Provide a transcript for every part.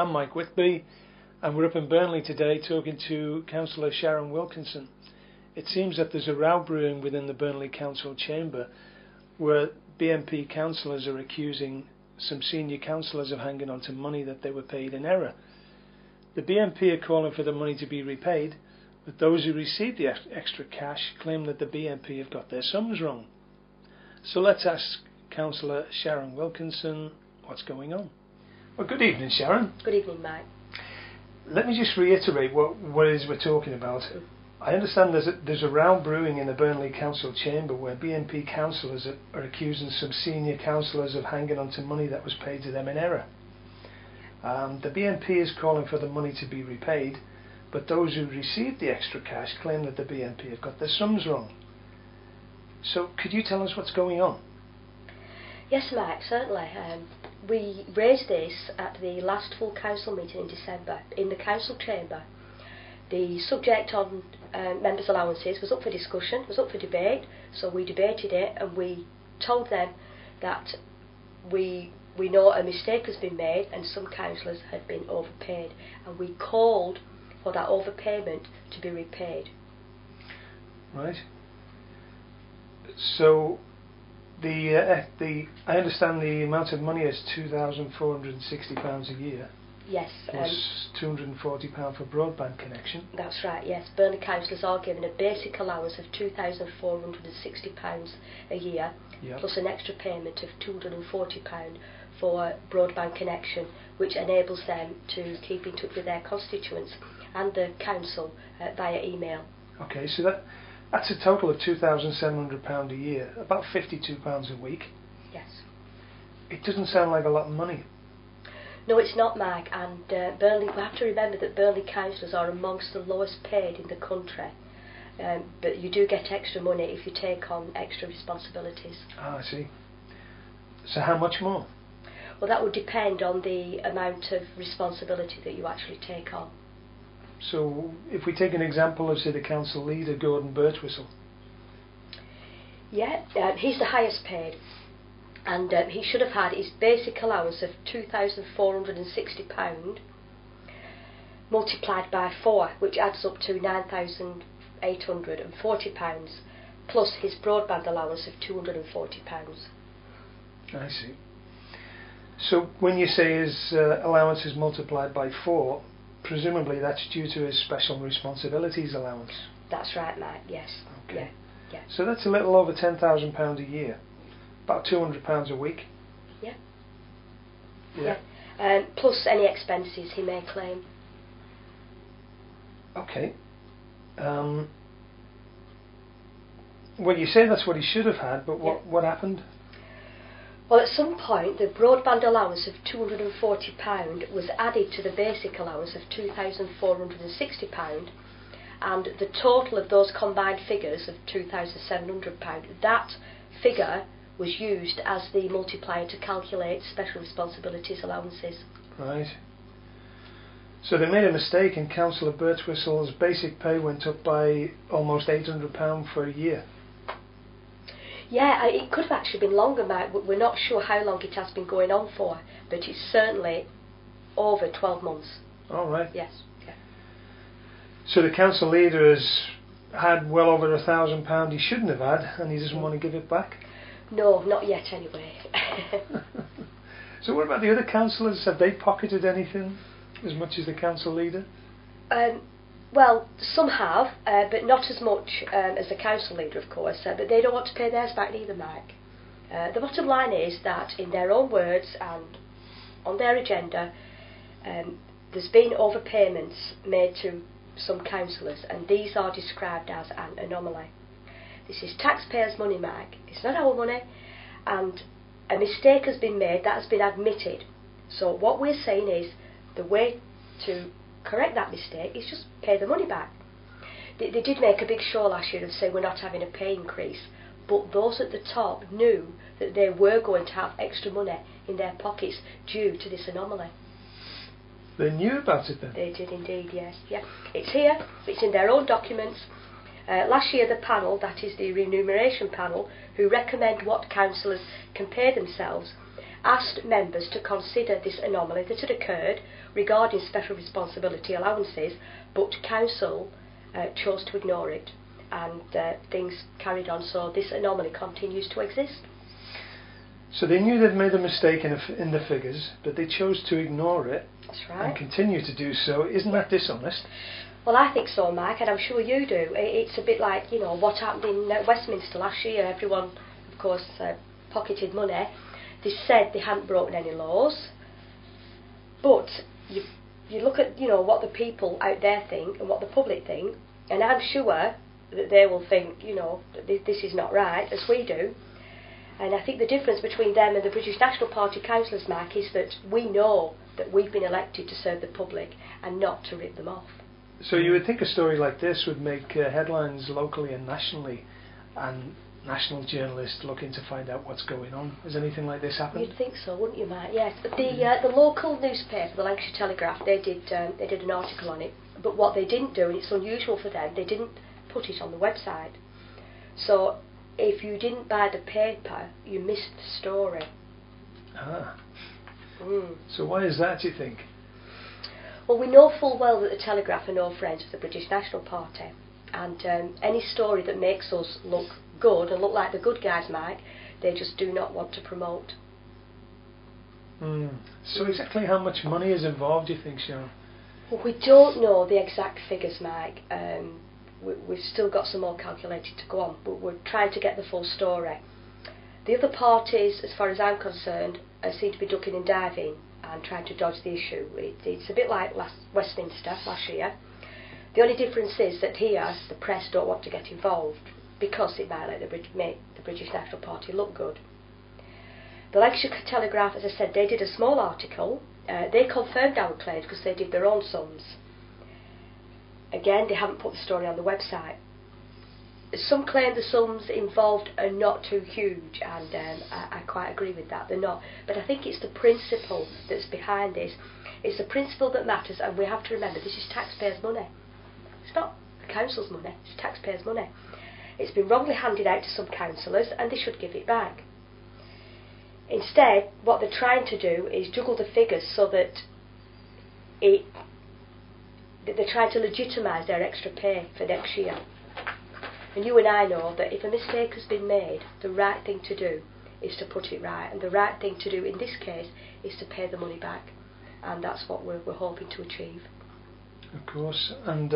I'm Mike Whitby, and we're up in Burnley today talking to Councillor Sharon Wilkinson. It seems that there's a row brewing within the Burnley Council chamber where BNP councillors are accusing some senior councillors of hanging on to money that they were paid in error. The BNP are calling for the money to be repaid, but those who received the extra cash claim that the BNP have got their sums wrong. So let's ask Councillor Sharon Wilkinson what's going on. Well, good evening, Sharon. Good evening, Mike. Let me just reiterate what it is we're talking about. I understand there's a row brewing in the Burnley Council chamber where BNP councillors are accusing some senior councillors of hanging on to money that was paid to them in error. The BNP is calling for the money to be repaid, but those who received the extra cash claim that the BNP have got their sums wrong. So could you tell us what's going on? Yes, Mike, certainly. We raised this at the last full council meeting in December in the council chamber. The subject on members' allowances was up for discussion, was up for debate, so we debated it and we told them that we know a mistake has been made and some councillors had been overpaid, and we called for that overpayment to be repaid. Right. So I understand the amount of money is £2,460 a year. Yes. Plus £240 for broadband connection. That's right, yes. Burnley councillors are given a basic allowance of £2,460 a year, yep, plus an extra payment of £240 for broadband connection, which enables them to keep in touch with their constituents and the council via email. Okay, so that's a total of £2,700 a year, about £52 a week. Yes. It doesn't sound like a lot of money. No, it's not, Mike, and Burnley, we have to remember that Burnley councillors are amongst the lowest paid in the country, but you do get extra money if you take on extra responsibilities. Ah, I see. So how much more? Well, that would depend on the amount of responsibility that you actually take on. So, if we take an example of, say, the council leader, Gordon Birtwistle. Yeah, he's the highest paid, and he should have had his basic allowance of £2,460 multiplied by 4, which adds up to £9,840, plus his broadband allowance of £240. I see. So, when you say his allowance is multiplied by 4, presumably that's due to his special responsibilities allowance. That's right, Mike, yes. Okay. Yeah. So that's a little over £10,000 a year. About £200 a week. Yeah. Yeah. Plus any expenses he may claim. Okay. Well, you say that's what he should have had, but what happened? Well, at some point, the broadband allowance of £240 was added to the basic allowance of £2,460, and the total of those combined figures of £2,700, that figure was used as the multiplier to calculate special responsibilities allowances. Right. So they made a mistake, and Councillor Birtwistle's basic pay went up by almost £800 for a year. Yeah, it could have actually been longer, Mike. We're not sure how long it has been going on for, but it's certainly over 12 months. All right. Yes. Yeah. So the council leader has had well over £1,000 he shouldn't have had, and he doesn't want to give it back? No, not yet anyway. So what about the other councillors? Have they pocketed anything as much as the council leader? Well, some have, but not as much as the council leader, of course, but they don't want to pay theirs back neither, Mike. The bottom line is that, in their own words and on their agenda, there's been overpayments made to some councillors, and these are described as an anomaly. This is taxpayers' money, Mike. It's not our money, and a mistake has been made, that has been admitted. So what we're saying is the way to correct that mistake is just pay the money back. They did make a big show last year of saying we're not having a pay increase, but those at the top knew that they were going to have extra money in their pockets due to this anomaly. They knew about it then? They did indeed, yes. Yeah. It's here, it's in their own documents. Last year the panel, that is the remuneration panel, who recommend what councillors can pay themselves, asked members to consider this anomaly that had occurred regarding special responsibility allowances, but council chose to ignore it, and things carried on, so this anomaly continues to exist. So they knew they'd made a mistake in the figures, but they chose to ignore it. That's right. And continue to do so. Isn't that dishonest? Well, I think so, Mike, and I'm sure you do. It's a bit like, what happened in Westminster last year. Everyone, of course, pocketed money. They said they hadn't broken any laws, but you look at, what the people out there think and what the public think, and I'm sure that they will think, that this is not right, as we do. And I think the difference between them and the British National Party councillors, Mark, is that we know that we've been elected to serve the public and not to rip them off. So you would think a story like this would make headlines locally and nationally, and national journalists looking to find out what's going on. Has anything like this happened? You'd think so, wouldn't you, Mike? Yes. The local newspaper, the Lancashire Telegraph, they did an article on it. But what they didn't do, and it's unusual for them, they didn't put it on the website. So if you didn't buy the paper, you missed the story. Ah. So why is that, do you think? Well, we know full well that the Telegraph are no friends of the British National Party, and any story that makes us look good and look like the good guys, Mike, they just do not want to promote. So exactly how much money is involved, do you think, Sharon? Well, we don't know the exact figures, Mike. We've still got some more calculating to go on, but we're trying to get the full story. The other parties, as far as I'm concerned, seem to be ducking and diving and trying to dodge the issue. It's a bit like Westminster last year. The only difference is that here the press don't want to get involved because it might make the British National Party look good. The Lancashire Telegraph, as I said, they did a small article. They confirmed our claims because they did their own sums. Again, they haven't put the story on the website. Some claim the sums involved are not too huge, and I quite agree with that. They're not. But I think it's the principle that's behind this. It's the principle that matters, and we have to remember this is taxpayers' money. It's not the council's money, it's taxpayers' money. It's been wrongly handed out to some councillors, and they should give it back. Instead, what they're trying to do is juggle the figures so that they're trying to legitimise their extra pay for next year. And you and I know that if a mistake has been made, the right thing to do is to put it right, and the right thing to do in this case is to pay the money back, and that's what we're hoping to achieve. Of course, and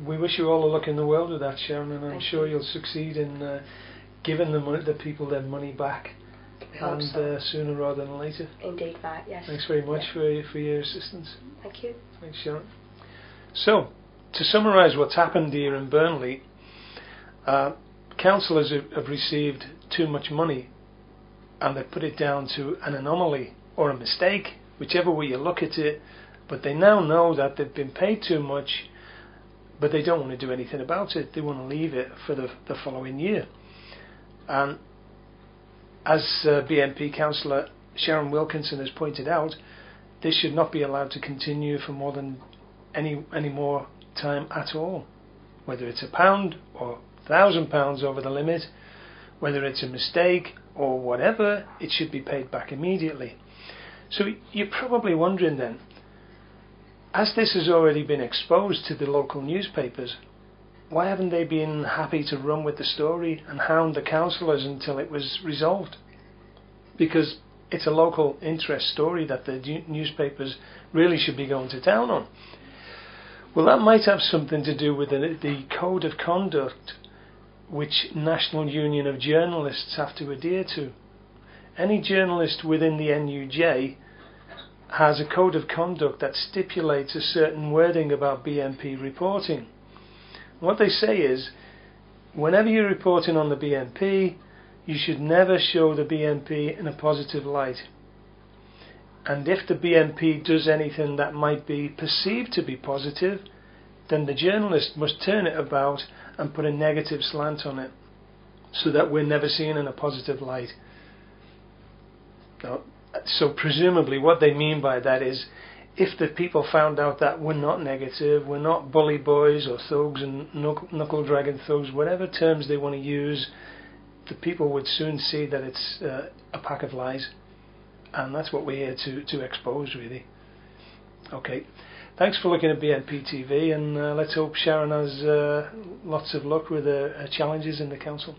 we wish you all the luck in the world with that, Sharon, and I'm sure you'll succeed in giving the people their money back, and sooner rather than later. Indeed, Mike, yes. Thanks very much for your assistance. Thank you. Thanks, Sharon. So, to summarise what's happened here in Burnley, councillors have received too much money, and they put it down to an anomaly or a mistake, whichever way you look at it, but they now know that they've been paid too much, but they don't want to do anything about it. They want to leave it for the following year. And as BNP councillor Sharon Wilkinson has pointed out, this should not be allowed to continue for more than any more time at all. Whether it's £1 or £1,000 over the limit, whether it's a mistake or whatever, it should be paid back immediately. So you're probably wondering then, as this has already been exposed to the local newspapers, why haven't they been happy to run with the story and hound the councillors until it was resolved? Because it's a local interest story that the newspapers really should be going to town on. Well, that might have something to do with the code of conduct which National Union of Journalists have to adhere to. Any journalist within the NUJ has a code of conduct that stipulates a certain wording about BNP reporting. What they say is, whenever you're reporting on the BNP, you should never show the BNP in a positive light. And if the BNP does anything that might be perceived to be positive, then the journalist must turn it about and put a negative slant on it, so that we're never seen in a positive light. Now, so presumably what they mean by that is, if the people found out that we're not negative, we're not bully boys or thugs and knuckle dragging thugs, whatever terms they want to use, the people would soon see that it's a pack of lies. and that's what we're here to expose, really. Okay, thanks for looking at BNP TV, and let's hope Sharon has lots of luck with her challenges in the council.